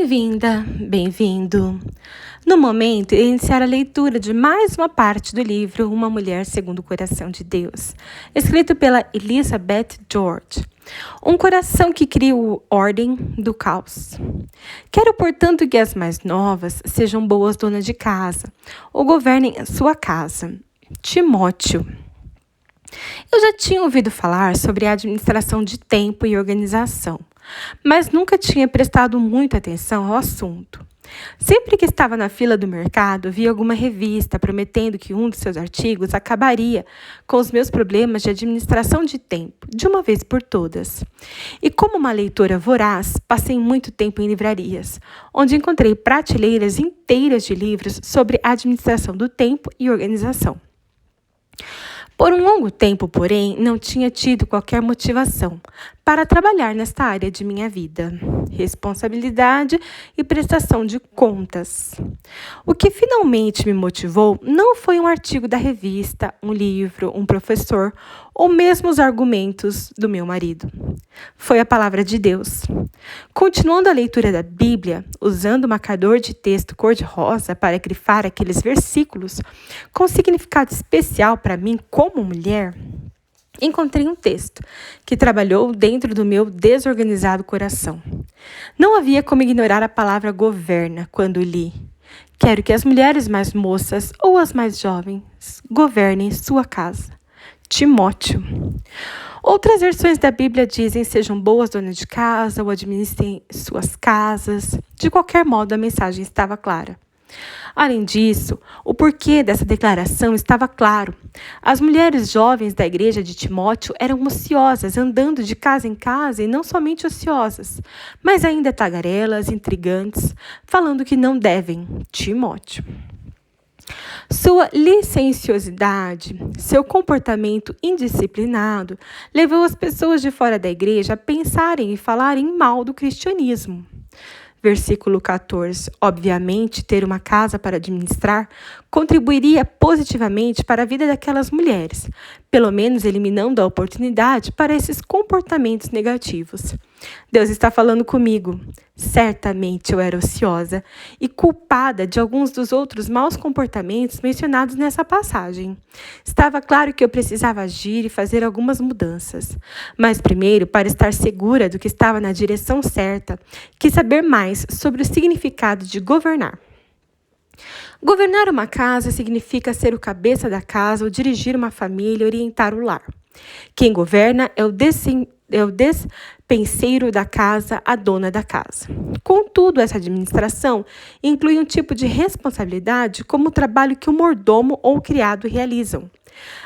Bem-vinda, bem-vindo. No momento, iniciar a leitura de mais uma parte do livro Uma Mulher Segundo o Coração de Deus, escrito pela Elizabeth George. Um coração que cria a ordem do caos. Quero, portanto, que as mais novas sejam boas donas de casa, ou governem a sua casa. Timóteo. Eu já tinha ouvido falar sobre a administração de tempo e organização, mas nunca tinha prestado muita atenção ao assunto. Sempre que estava na fila do mercado, via alguma revista prometendo que um de seus artigos acabaria com os meus problemas de administração de tempo, de uma vez por todas. E como uma leitora voraz, passei muito tempo em livrarias, onde encontrei prateleiras inteiras de livros sobre administração do tempo e organização. Por um longo tempo, porém, não tinha tido qualquer motivação para trabalhar nesta área de minha vida, responsabilidade e prestação de contas. O que finalmente me motivou não foi um artigo da revista, um livro, um professor ou mesmo os argumentos do meu marido. Foi a palavra de Deus. Continuando a leitura da Bíblia, usando o marcador de texto cor-de-rosa para grifar aqueles versículos com significado especial para mim como mulher, encontrei um texto que trabalhou dentro do meu desorganizado coração. Não havia como ignorar a palavra governa quando li. Quero que as mulheres mais moças ou as mais jovens governem sua casa. Timóteo. Outras versões da Bíblia dizem sejam boas donas de casa ou administrem suas casas. De qualquer modo, a mensagem estava clara. Além disso, o porquê dessa declaração estava claro. As mulheres jovens da igreja de Timóteo eram ociosas, andando de casa em casa e não somente ociosas, mas ainda tagarelas, intrigantes, falando que não devem. Timóteo. Sua licenciosidade, seu comportamento indisciplinado, levou as pessoas de fora da igreja a pensarem e falarem mal do cristianismo. Versículo 14. Obviamente, ter uma casa para administrar contribuiria positivamente para a vida daquelas mulheres, pelo menos eliminando a oportunidade para esses comportamentos negativos. Deus está falando comigo. Certamente eu era ociosa e culpada de alguns dos outros maus comportamentos mencionados nessa passagem. Estava claro que eu precisava agir e fazer algumas mudanças. Mas primeiro, para estar segura do que estava na direção certa, quis saber mais sobre o significado de governar. Governar uma casa significa ser o cabeça da casa ou dirigir uma família e orientar o lar. Quem governa é o despenseiro da casa, a dona da casa. Contudo, essa administração inclui um tipo de responsabilidade como o trabalho que o mordomo ou o criado realizam.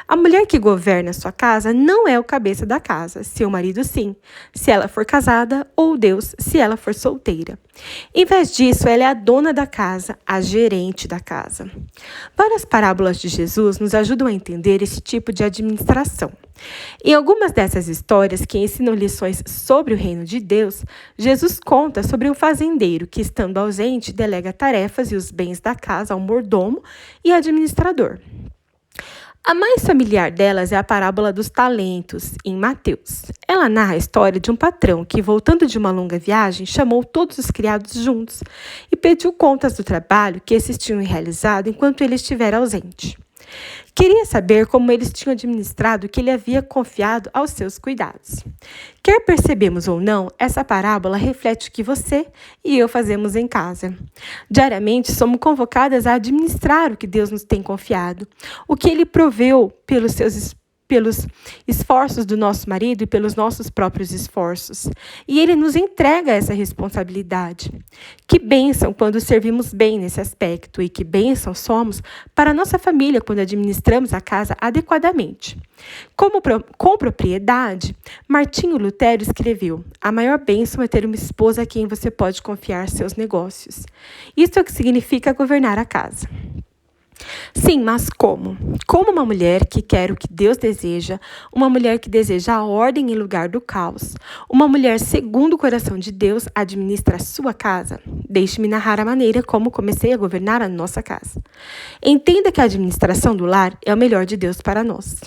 A mulher que governa sua casa não é o cabeça da casa, seu marido sim, se ela for casada, ou Deus, se ela for solteira. Em vez disso, ela é a dona da casa, a gerente da casa. Várias parábolas de Jesus nos ajudam a entender esse tipo de administração. Em algumas dessas histórias que ensinam lições sobre o reino de Deus, Jesus conta sobre um fazendeiro que, estando ausente, delega tarefas e os bens da casa ao mordomo e administrador. A mais familiar delas é a parábola dos talentos, em Mateus. Ela narra a história de um patrão que, voltando de uma longa viagem, chamou todos os criados juntos e pediu contas do trabalho que esses tinham realizado enquanto ele estivera ausente. Queria saber como eles tinham administrado o que ele havia confiado aos seus cuidados. Quer percebemos ou não, essa parábola reflete o que você e eu fazemos em casa. Diariamente somos convocadas a administrar o que Deus nos tem confiado, o que Ele proveu pelos esforços do nosso marido e pelos nossos próprios esforços. E Ele nos entrega essa responsabilidade. Que bênção quando servimos bem nesse aspecto e que bênção somos para a nossa família quando administramos a casa adequadamente. Com propriedade, Martinho Lutero escreveu: a maior bênção é ter uma esposa a quem você pode confiar seus negócios. Isso é o que significa governar a casa. Sim, mas como? Como uma mulher que quer o que Deus deseja, uma mulher que deseja a ordem em lugar do caos, uma mulher segundo o coração de Deus administra a sua casa? Deixe-me narrar a maneira como comecei a governar a nossa casa. Entenda que a administração do lar é o melhor de Deus para nós.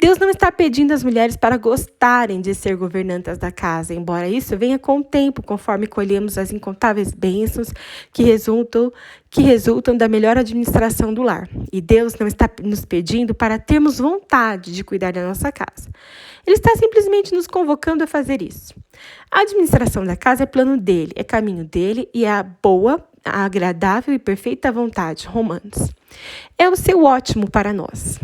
Deus não está pedindo às mulheres para gostarem de ser governantas da casa, embora isso venha com o tempo, conforme colhemos as incontáveis bênçãos que resultam da melhor administração do lar. E Deus não está nos pedindo para termos vontade de cuidar da nossa casa. Ele está simplesmente nos convocando a fazer isso. A administração da casa é plano dele, é caminho dele e é a boa, a agradável e perfeita vontade. Romanos. É o seu ótimo para nós.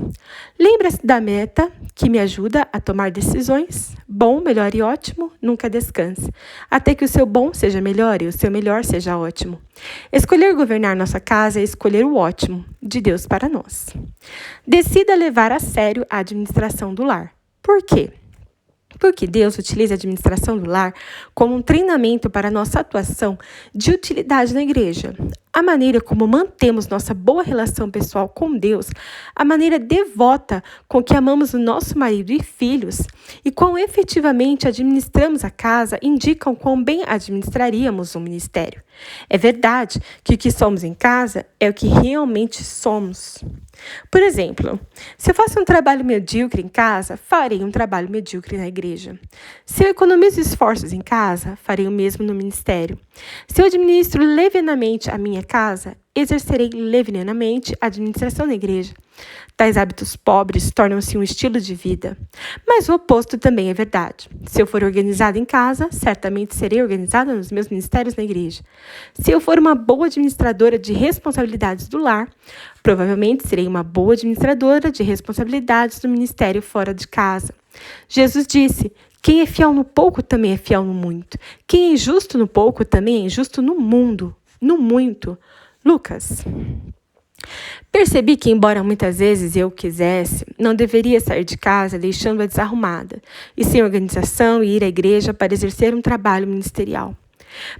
Lembra-se da meta que me ajuda a tomar decisões? Bom, melhor e ótimo, nunca descanse. Até que o seu bom seja melhor e o seu melhor seja ótimo. Escolher governar nossa casa é escolher o ótimo de Deus para nós. Decida levar a sério a administração do lar. Por quê? Porque Deus utiliza a administração do lar como um treinamento para a nossa atuação de utilidade na igreja. A maneira como mantemos nossa boa relação pessoal com Deus, a maneira devota com que amamos o nosso marido e filhos e quão efetivamente administramos a casa indicam quão bem administraríamos o ministério. É verdade que o que somos em casa é o que realmente somos. Por exemplo, se eu faço um trabalho medíocre em casa, farei um trabalho medíocre na igreja. Se eu economizo esforços em casa, farei o mesmo no ministério. Se eu administro levianamente a minha casa, exercerei levianamente a administração na igreja. Tais hábitos pobres tornam-se um estilo de vida. Mas o oposto também é verdade. Se eu for organizada em casa, certamente serei organizada nos meus ministérios na igreja. Se eu for uma boa administradora de responsabilidades do lar, provavelmente serei uma boa administradora de responsabilidades do ministério fora de casa. Jesus disse: quem é fiel no pouco também é fiel no muito. Quem é injusto no pouco também é injusto no muito. Lucas. Percebi que, embora muitas vezes eu quisesse, não deveria sair de casa deixando-a desarrumada e sem organização e ir à igreja para exercer um trabalho ministerial.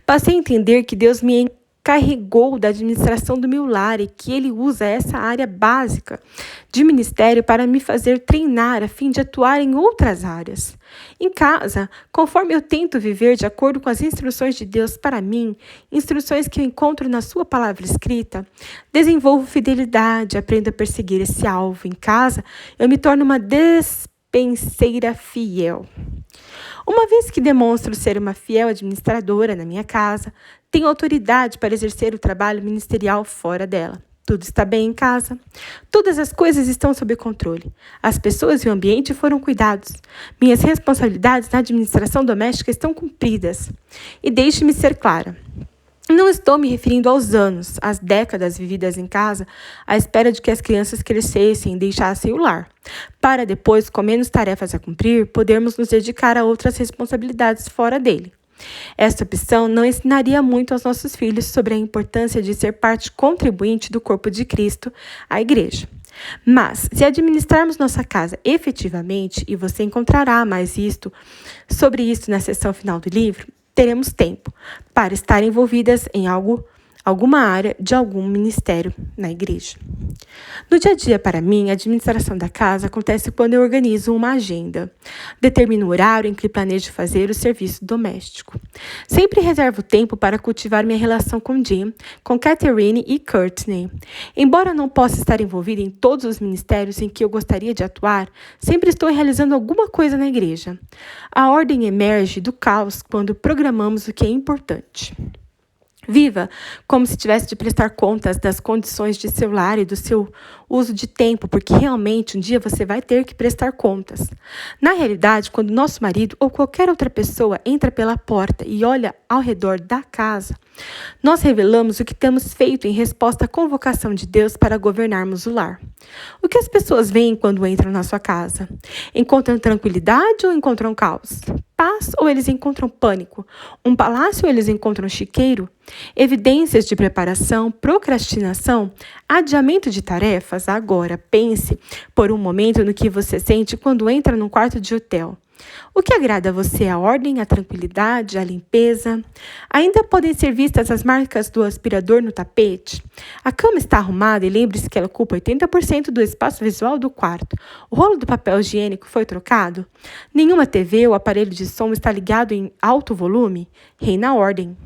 Passei a entender que Deus me encarregou da administração do meu lar e que Ele usa essa área básica de ministério para me fazer treinar a fim de atuar em outras áreas. Em casa, conforme eu tento viver de acordo com as instruções de Deus para mim, instruções que eu encontro na sua palavra escrita, desenvolvo fidelidade, aprendo a perseguir esse alvo. Em casa, eu me torno uma despenseira fiel. Uma vez que demonstro ser uma fiel administradora na minha casa, tenho autoridade para exercer o trabalho ministerial fora dela. Tudo está bem em casa. Todas as coisas estão sob controle. As pessoas e o ambiente foram cuidados. Minhas responsabilidades na administração doméstica estão cumpridas. E deixe-me ser clara. Não estou me referindo aos anos, às décadas vividas em casa, à espera de que as crianças crescessem e deixassem o lar, para depois, com menos tarefas a cumprir, podermos nos dedicar a outras responsabilidades fora dele. Esta opção não ensinaria muito aos nossos filhos sobre a importância de ser parte contribuinte do corpo de Cristo, a igreja. Mas, se administrarmos nossa casa efetivamente, e você encontrará mais sobre isso na seção final do livro, teremos tempo para estar envolvidas em alguma área de algum ministério na igreja. No dia a dia, para mim, a administração da casa acontece quando eu organizo uma agenda. Determino o horário em que planejo fazer o serviço doméstico. Sempre reservo tempo para cultivar minha relação com Jim, com Catherine e Courtney. Embora não possa estar envolvida em todos os ministérios em que eu gostaria de atuar, sempre estou realizando alguma coisa na igreja. A ordem emerge do caos quando programamos o que é importante. Viva como se tivesse de prestar contas das condições de seu lar e do seu uso de tempo, porque realmente um dia você vai ter que prestar contas. Na realidade, quando nosso marido ou qualquer outra pessoa entra pela porta e olha ao redor da casa, nós revelamos o que temos feito em resposta à convocação de Deus para governarmos o lar. O que as pessoas veem quando entram na sua casa? Encontram tranquilidade ou encontram caos? Paz ou eles encontram pânico? Um palácio ou eles encontram chiqueiro? Evidências de preparação, procrastinação, adiamento de tarefas? Agora, pense por um momento no que você sente quando entra num quarto de hotel. O que agrada a você? A ordem, a tranquilidade, a limpeza? Ainda podem ser vistas as marcas do aspirador no tapete? A cama está arrumada e lembre-se que ela ocupa 80% do espaço visual do quarto. O rolo do papel higiênico foi trocado? Nenhuma TV ou aparelho de som está ligado em alto volume? Reina a ordem.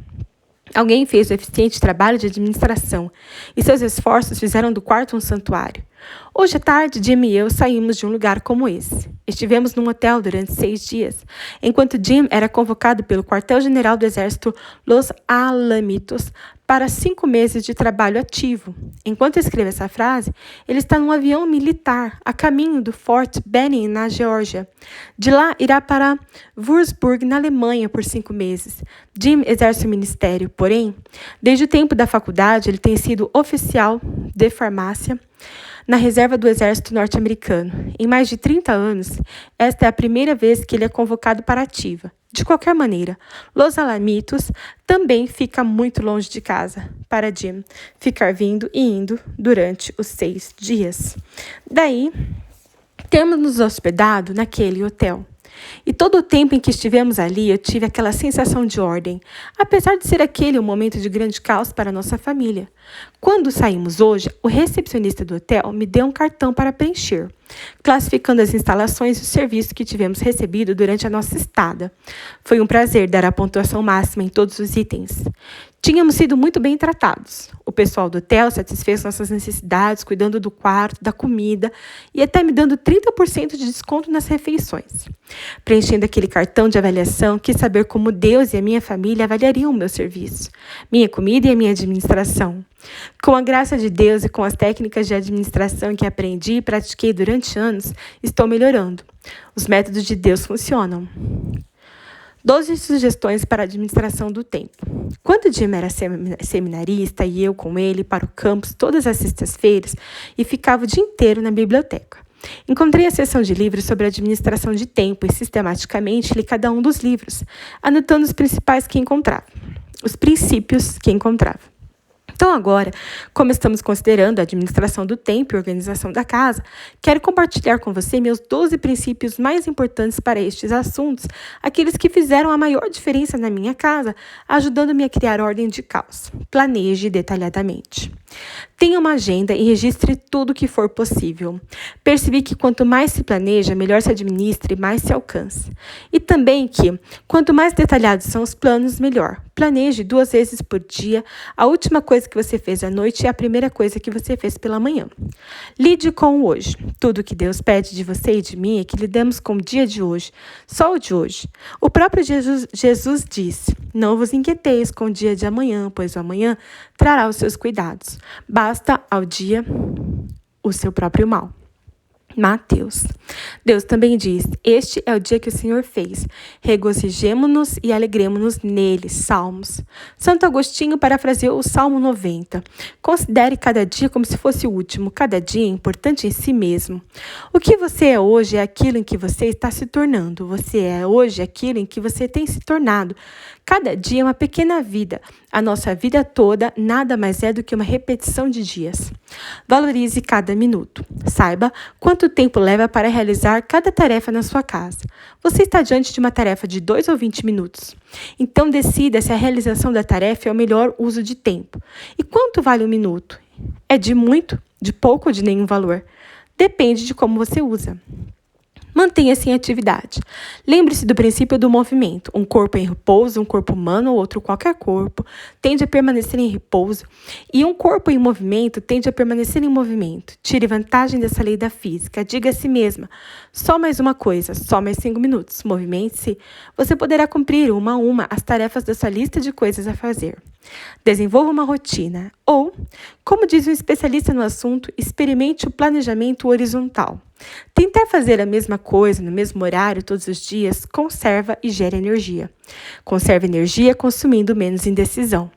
Alguém fez o eficiente trabalho de administração e seus esforços fizeram do quarto um santuário. Hoje à tarde, Jim e eu saímos de um lugar como esse. Estivemos num hotel durante 6 dias, enquanto Jim era convocado pelo quartel-general do Exército Los Alamitos para 5 meses de trabalho ativo. Enquanto escreve essa frase, ele está num avião militar a caminho do Fort Benning, na Geórgia. De lá, irá para Würzburg, na Alemanha, por 5 meses. Jim exerce o ministério, porém, desde o tempo da faculdade, ele tem sido oficial de farmácia na reserva do Exército norte-americano. Em mais de 30 anos, esta é a primeira vez que ele é convocado para a ativa. De qualquer maneira, Los Alamitos também fica muito longe de casa para Jim ficar vindo e indo durante os 6 dias. Daí, temos nos hospedado naquele hotel. E todo o tempo em que estivemos ali, eu tive aquela sensação de ordem, apesar de ser aquele um momento de grande caos para a nossa família. Quando saímos hoje, o recepcionista do hotel me deu um cartão para preencher, classificando as instalações e o serviço que tivemos recebido durante a nossa estada. Foi um prazer dar a pontuação máxima em todos os itens. Tínhamos sido muito bem tratados. O pessoal do hotel satisfez nossas necessidades, cuidando do quarto, da comida e até me dando 30% de desconto nas refeições. Preenchendo aquele cartão de avaliação, quis saber como Deus e a minha família avaliariam o meu serviço, minha comida e a minha administração. Com a graça de Deus e com as técnicas de administração que aprendi e pratiquei durante anos, estou melhorando. Os métodos de Deus funcionam. 12 sugestões para a administração do tempo. Quando Jim era seminarista e eu com ele para o campus todas as sextas-feiras e ficava o dia inteiro na biblioteca. Encontrei a seção de livros sobre administração de tempo e sistematicamente li cada um dos livros, anotando os principais que encontrava, os princípios que encontrava. Então agora, como estamos considerando a administração do tempo e organização da casa, quero compartilhar com você meus 12 princípios mais importantes para estes assuntos, aqueles que fizeram a maior diferença na minha casa, ajudando-me a criar ordem de caos. Planeje detalhadamente. Tenha uma agenda e registre tudo o que for possível. Percebi que quanto mais se planeja, melhor se administra e mais se alcança. E também que, quanto mais detalhados são os planos, melhor. Planeje 2 vezes por dia a última coisa que você fez à noite e a primeira coisa que você fez pela manhã. Lide com o hoje. Tudo o que Deus pede de você e de mim é que lidemos com o dia de hoje, só o de hoje. O próprio Jesus disse: não vos inquieteis com o dia de amanhã, pois o amanhã trará os seus cuidados. Basta ao dia o seu próprio mal. Mateus. Deus também diz: este é o dia que o Senhor fez. Regozijemo-nos e alegremo-nos nele. Salmos. Santo Agostinho parafraseou o Salmo 90. Considere cada dia como se fosse o último. Cada dia é importante em si mesmo. O que você é hoje é aquilo em que você está se tornando. Você é hoje aquilo em que você tem se tornado. Cada dia é uma pequena vida. A nossa vida toda nada mais é do que uma repetição de dias. Valorize cada minuto. Saiba quanto tempo leva para realizar cada tarefa na sua casa. Você está diante de uma tarefa de 2 ou 20 minutos. Então decida se a realização da tarefa é o melhor uso de tempo. E quanto vale um minuto? É de muito, de pouco ou de nenhum valor? Depende de como você usa. Mantenha-se em atividade. Lembre-se do princípio do movimento. Um corpo em repouso, um corpo humano ou outro qualquer corpo, tende a permanecer em repouso, e um corpo em movimento tende a permanecer em movimento. Tire vantagem dessa lei da física. Diga a si mesma: só mais uma coisa, só mais 5 minutos. Movimente-se. Você poderá cumprir uma a uma as tarefas da sua lista de coisas a fazer. Desenvolva uma rotina. Ou, como diz um especialista no assunto, experimente o planejamento horizontal. Tentar fazer a mesma coisa no mesmo horário todos os dias conserva e gera energia. Conserva energia consumindo menos indecisão.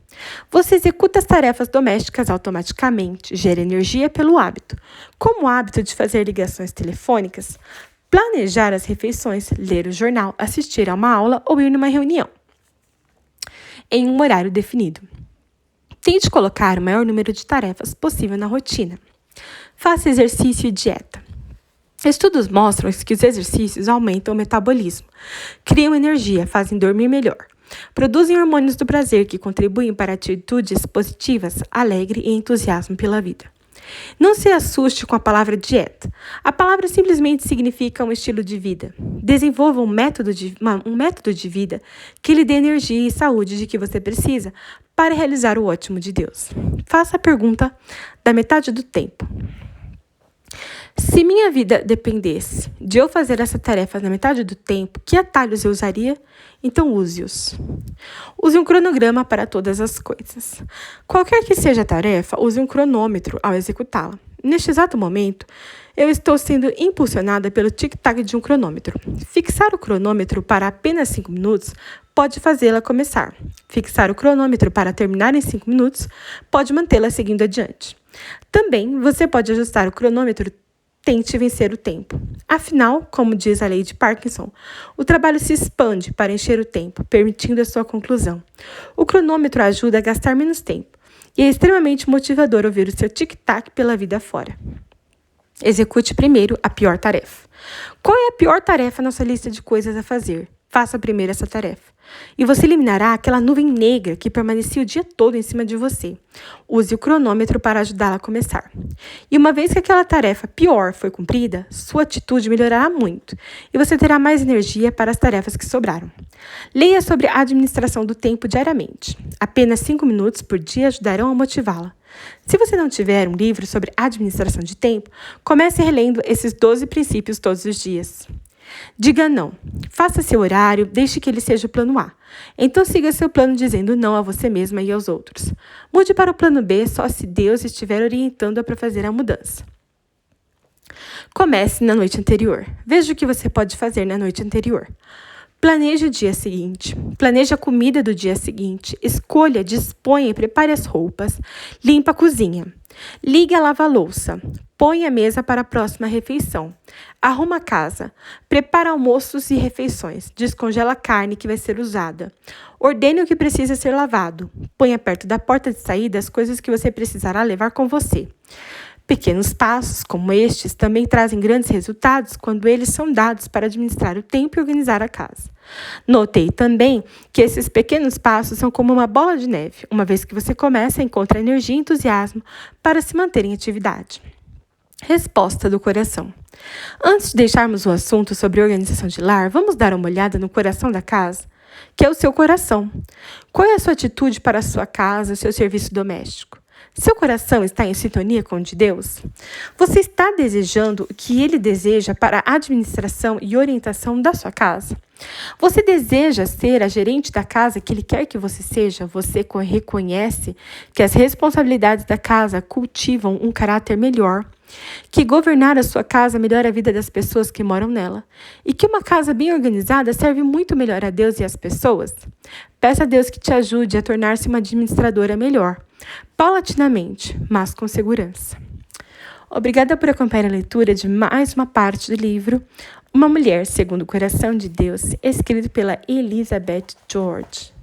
Você executa as tarefas domésticas automaticamente, gera energia pelo hábito, como o hábito de fazer ligações telefônicas, planejar as refeições, ler o jornal, assistir a uma aula ou ir numa reunião em um horário definido. Tente colocar o maior número de tarefas possível na rotina. Faça exercício e dieta. Estudos mostram que os exercícios aumentam o metabolismo, criam energia, fazem dormir melhor, produzem hormônios do prazer que contribuem para atitudes positivas, alegre e entusiasmo pela vida. Não se assuste com a palavra dieta. A palavra simplesmente significa um estilo de vida. Desenvolva um método de vida que lhe dê energia e saúde de que você precisa para realizar o ótimo de Deus. Faça a pergunta da metade do tempo. Se minha vida dependesse de eu fazer essa tarefa na metade do tempo, que atalhos eu usaria? Então use-os. Use um cronograma para todas as coisas. Qualquer que seja a tarefa, use um cronômetro ao executá-la. Neste exato momento, eu estou sendo impulsionada pelo tic-tac de um cronômetro. Fixar o cronômetro para apenas 5 minutos pode fazê-la começar. Fixar o cronômetro para terminar em 5 minutos pode mantê-la seguindo adiante. Também, você pode ajustar o cronômetro. Tente vencer o tempo. Afinal, como diz a lei de Parkinson, o trabalho se expande para encher o tempo, permitindo a sua conclusão. O cronômetro ajuda a gastar menos tempo e é extremamente motivador ouvir o seu tic-tac pela vida fora. Execute primeiro a pior tarefa. Qual é a pior tarefa na sua lista de coisas a fazer? Faça primeiro essa tarefa. E você eliminará aquela nuvem negra que permanecia o dia todo em cima de você. Use o cronômetro para ajudá-la a começar. E uma vez que aquela tarefa pior foi cumprida, sua atitude melhorará muito e você terá mais energia para as tarefas que sobraram. Leia sobre a administração do tempo diariamente. Apenas 5 minutos por dia ajudarão a motivá-la. Se você não tiver um livro sobre administração de tempo, comece relendo esses 12 princípios todos os dias. Diga não. Faça seu horário, deixe que ele seja o plano A. Então siga seu plano dizendo não a você mesma e aos outros. Mude para o plano B só se Deus estiver orientando-a para fazer a mudança. Comece na noite anterior. Veja o que você pode fazer na noite anterior. Planeje o dia seguinte. Planeje a comida do dia seguinte. Escolha, disponha e prepare as roupas. Limpa a cozinha. Ligue a lava-louça. Põe a mesa para a próxima refeição. Arruma a casa. Prepara almoços e refeições. Descongela a carne que vai ser usada. Ordene o que precisa ser lavado. Ponha perto da porta de saída as coisas que você precisará levar com você. Pequenos passos, como estes, também trazem grandes resultados quando eles são dados para administrar o tempo e organizar a casa. Notei também que esses pequenos passos são como uma bola de neve. Uma vez que você começa, encontra energia e entusiasmo para se manter em atividade. Resposta do coração. Antes de deixarmos o assunto sobre organização de lar, vamos dar uma olhada no coração da casa, que é o seu coração. Qual é a sua atitude para a sua casa, seu serviço doméstico? Seu coração está em sintonia com o de Deus? Você está desejando o que Ele deseja para a administração e orientação da sua casa? Você deseja ser a gerente da casa que Ele quer que você seja? Você reconhece que as responsabilidades da casa cultivam um caráter melhor, que governar a sua casa melhora a vida das pessoas que moram nela e que uma casa bem organizada serve muito melhor a Deus e às pessoas? Peça a Deus que te ajude a tornar-se uma administradora melhor, paulatinamente, mas com segurança. Obrigada por acompanhar a leitura de mais uma parte do livro Uma Mulher Segundo o Coração de Deus, escrito pela Elizabeth George.